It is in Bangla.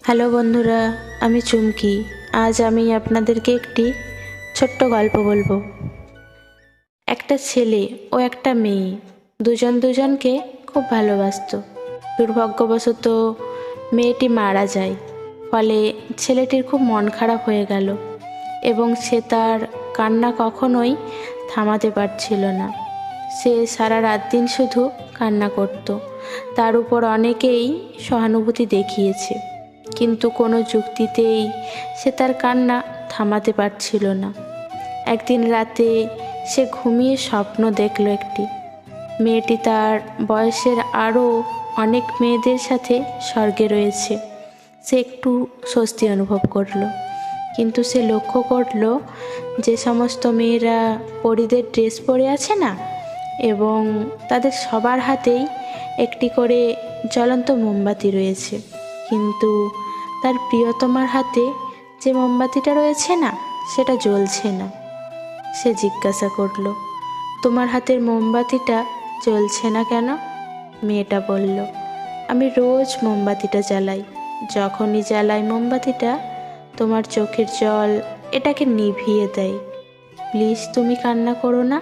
হ্যালো বন্ধুরা, আমি চুমকি। আজ আমি আপনাদেরকে একটি ছোট্ট গল্প বলবো। একটা ছেলে ও একটা মেয়ে দুজনকে খুব ভালোবাসতো। দুর্ভাগ্যবশত মেয়েটি মারা যায়। ফলে ছেলেটির খুব মন খারাপ হয়ে গেল এবং সে তার কান্না কখনোই থামাতে পারছিল না। সে সারা রাত দিন শুধু কান্না করত। তার উপর অনেকেই সহানুভূতি দেখিয়েছে, কিন্তু কোনো যুক্তিতেই সে তার কান্না থামাতে পারছিল না। একদিন রাতে সে ঘুমিয়ে স্বপ্ন দেখল একটি মেয়েটি তার বয়সের আরও অনেক মেয়েদের সাথে স্বর্গে রয়েছে। সে একটু স্বস্তি অনুভব করলো, কিন্তু সে লক্ষ্য করলো যে সমস্ত মেয়েরা পরীদের ড্রেস পরে আছে না, এবং তাদের সবার হাতেই একটি করে জ্বলন্ত মোমবাতি রয়েছে, কিন্তু তার প্রিয়তমার হাতে যে মোমবাতিটা রয়েছে না, সেটা জ্বলছে না। সে জিজ্ঞাসা করলো, তোমার হাতের মোমবাতিটা জ্বলছে না কেন? মেয়েটা বলল, আমি রোজ মোমবাতিটা জ্বালাই। যখনই জ্বালাই মোমবাতিটা, তোমার চোখের জল এটাকে নিভিয়ে দেয়। প্লিজ তুমি কান্না করো না।